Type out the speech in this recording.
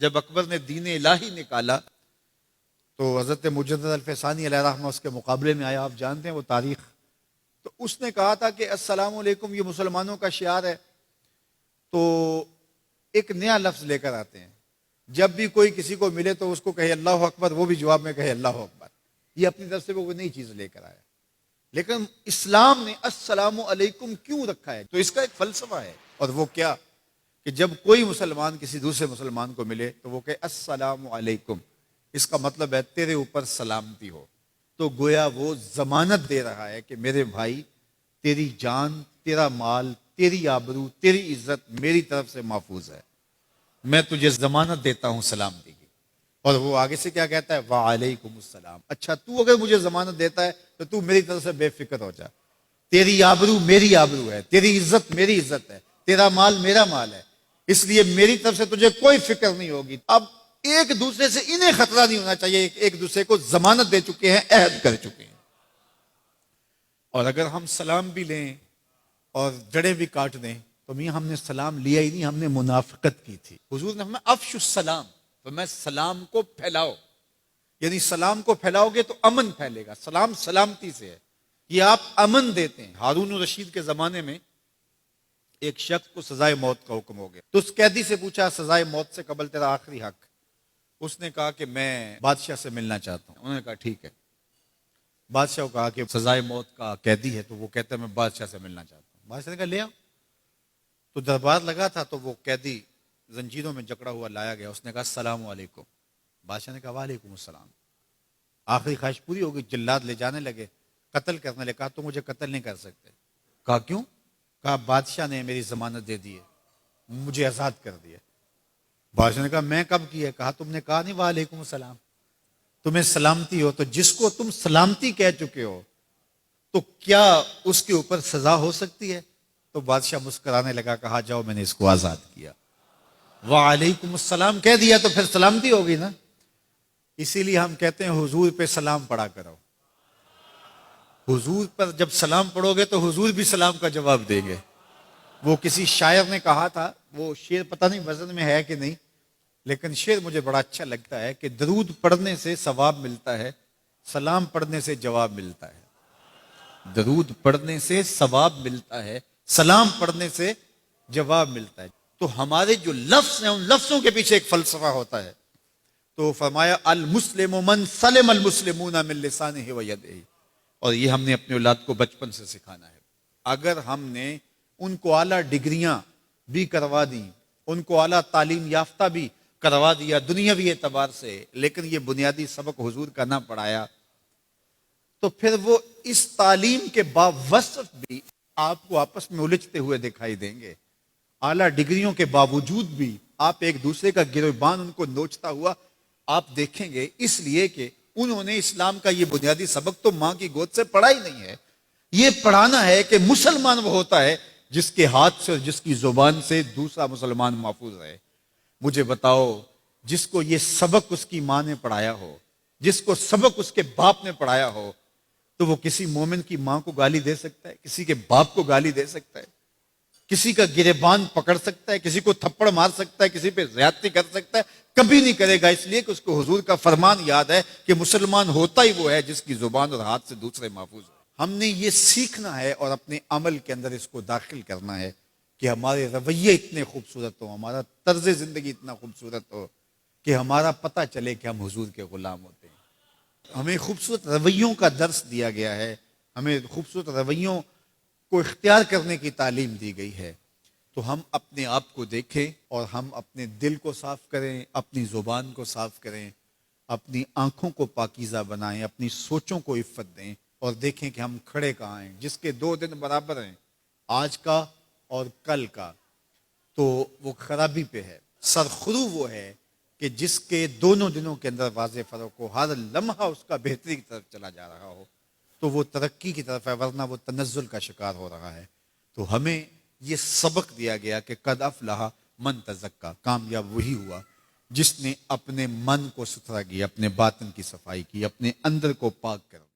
جب اکبر نے دین الہی نکالا تو حضرت مجدد الفسانی علیہ رحمہ اس کے مقابلے میں آیا. آپ جانتے ہیں وہ تاریخ. تو اس نے کہا تھا کہ السلام علیکم یہ مسلمانوں کا شعار ہے. تو ایک نیا لفظ لے کر آتے ہیں. جب بھی کوئی کسی کو ملے تو اس کو کہے اللہ اکبر, وہ بھی جواب میں کہے اللہ اکبر. یہ اپنی طرف سے وہ نئی چیز لے کر آیا. لیکن اسلام نے السلام علیکم کیوں رکھا ہے؟ تو اس کا ایک فلسفہ ہے, اور وہ کیا کہ جب کوئی مسلمان کسی دوسرے مسلمان کو ملے تو وہ کہے السلام علیکم. اس کا مطلب ہے تیرے اوپر سلامتی ہو. تو گویا وہ ضمانت دے رہا ہے کہ میرے بھائی, تیری جان, تیرا مال, تیری آبرو, تیری عزت میری طرف سے محفوظ ہے. میں تجھے ضمانت دیتا ہوں سلامتی کی. اور وہ آگے سے کیا کہتا ہے؟ وعلیکم السلام. اچھا تو اگر مجھے ضمانت دیتا ہے تو تو میری طرف سے بے فکر ہو جا. تیری آبرو میری آبرو ہے, تیری عزت میری عزت ہے, تیرا مال میرا مال ہے, اس لیے میری طرف سے تجھے کوئی فکر نہیں ہوگی. اب ایک دوسرے سے انہیں خطرہ نہیں ہونا چاہیے, ایک دوسرے کو ضمانت دے چکے ہیں, عہد کر چکے ہیں. اور اگر ہم سلام بھی لیں اور جڑیں بھی کاٹ دیں تو میاں ہم نے سلام لیا ہی نہیں, ہم نے منافقت کی تھی. حضور نے فرمایا افشوا السلام, تو میں سلام کو پھیلاؤ. یعنی سلام کو پھیلاؤ گے تو امن پھیلے گا. سلام سلامتی سے ہے, یہ آپ امن دیتے ہیں. ہارون الرشید کے زمانے میں ایک شخص کو سزائے موت کا حکم ہو گیا. تو اس قیدی سے پوچھا سزائے موت سے قبل تیرا آخری حق. اس نے کہا کہ میں بادشاہ سے ملنا چاہتا ہوں. انہوں نے کہا ٹھیک ہے. بادشاہ کو کہا کہ سزائے موت کا قیدی ہے, تو وہ کہتا ہے میں بادشاہ سے ملنا چاہتا ہوں. بادشاہ نے کہا لے آؤ. تو دربار لگا تھا, تو وہ قیدی زنجیروں میں جکڑا ہوا لایا گیا. اس نے کہا السلام علیکم. بادشاہ نے کہا وعلیکم السلام. آخری خواہش پوری ہو گئی. جلاد لے جانے لگے, قتل کرنے لگے. کہا تو مجھے قتل نہیں کر سکتے. کہا کیوں؟ کہا بادشاہ نے میری ضمانت دے دی ہے, مجھے آزاد کر دیا. بادشاہ نے کہا میں کب کیا؟ کہا تم نے کہا نہیں وعلیکم السلام, تمہیں سلامتی ہو. تو جس کو تم سلامتی کہہ چکے ہو تو کیا اس کے اوپر سزا ہو سکتی ہے؟ تو بادشاہ مسکرانے لگا, کہا جاؤ میں نے اس کو آزاد کیا. وعلیکم السلام کہہ دیا تو پھر سلامتی ہوگی نا. اسی لیے ہم کہتے ہیں حضور پہ سلام پڑھا کرو. حضور پر جب سلام پڑھو گے تو حضور بھی سلام کا جواب دیں گے. وہ کسی شاعر نے کہا تھا, وہ شعر پتہ نہیں وزن میں ہے کہ نہیں, لیکن شعر مجھے بڑا اچھا لگتا ہے کہ درود پڑھنے سے ثواب ملتا ہے, سلام پڑھنے سے جواب ملتا ہے. درود پڑھنے سے ثواب ملتا ہے, سلام پڑھنے سے جواب ملتا ہے. تو ہمارے جو لفظ ہیں ان لفظوں کے پیچھے ایک فلسفہ ہوتا ہے. تو فرمایا المسلم من سلم المسلمون من لسانہ و یدہ. اور یہ ہم نے اپنے اولاد کو بچپن سے سکھانا ہے. اگر ہم نے ان کو اعلیٰ ڈگریاں بھی کروا دیں, ان کو اعلیٰ تعلیم یافتہ بھی کروا دیا دنیاوی اعتبار سے, لیکن یہ بنیادی سبق حضور کا نہ پڑھایا, تو پھر وہ اس تعلیم کے باوصف بھی آپ کو آپس میں الجھتے ہوئے دکھائی دیں گے. اعلیٰ ڈگریوں کے باوجود بھی آپ ایک دوسرے کا گریبان ان کو نوچتا ہوا آپ دیکھیں گے, اس لیے کہ انہوں نے اسلام کا یہ بنیادی سبق تو ماں کی گود سے پڑھا ہی نہیں ہے. یہ پڑھانا ہے کہ مسلمان وہ ہوتا ہے جس کے ہاتھ سے اور جس کی زبان سے دوسرا مسلمان محفوظ رہے. مجھے بتاؤ, جس کو یہ سبق اس کی ماں نے پڑھایا ہو, جس کو سبق اس کے باپ نے پڑھایا ہو, تو وہ کسی مومن کی ماں کو گالی دے سکتا ہے, کسی کے باپ کو گالی دے سکتا ہے, کسی کا گریبان پکڑ سکتا ہے, کسی کو تھپڑ مار سکتا ہے, کسی پہ زیادتی کر سکتا ہے؟ کبھی نہیں کرے گا, اس لیے کہ اس کو حضور کا فرمان یاد ہے کہ مسلمان ہوتا ہی وہ ہے جس کی زبان اور ہاتھ سے دوسرے محفوظ ہو. ہم نے یہ سیکھنا ہے اور اپنے عمل کے اندر اس کو داخل کرنا ہے کہ ہمارے رویے اتنے خوبصورت ہو, ہمارا طرز زندگی اتنا خوبصورت ہو کہ ہمارا پتہ چلے کہ ہم حضور کے غلام ہوتے ہیں. ہمیں خوبصورت رویوں کا درس دیا گیا ہے, ہمیں خوبصورت رویوں کو اختیار کرنے کی تعلیم دی گئی ہے. تو ہم اپنے آپ کو دیکھیں اور ہم اپنے دل کو صاف کریں, اپنی زبان کو صاف کریں, اپنی آنکھوں کو پاکیزہ بنائیں, اپنی سوچوں کو عفت دیں, اور دیکھیں کہ ہم کھڑے کہاں ہیں. جس کے 2 دن برابر ہیں, آج کا اور کل کا, تو وہ خرابی پہ ہے. سرخرو وہ ہے کہ جس کے دونوں دنوں کے اندر واضح فرق ہو, ہر لمحہ اس کا بہتری کی طرف چلا جا رہا ہو, تو وہ ترقی کی طرف ہے, ورنہ وہ تنزل کا شکار ہو رہا ہے. تو ہمیں یہ سبق دیا گیا کہ قد افلح من تزکا, کامیاب وہی ہوا جس نے اپنے من کو ستھرا کیا, اپنے باطن کی صفائی کی, اپنے اندر کو پاک کر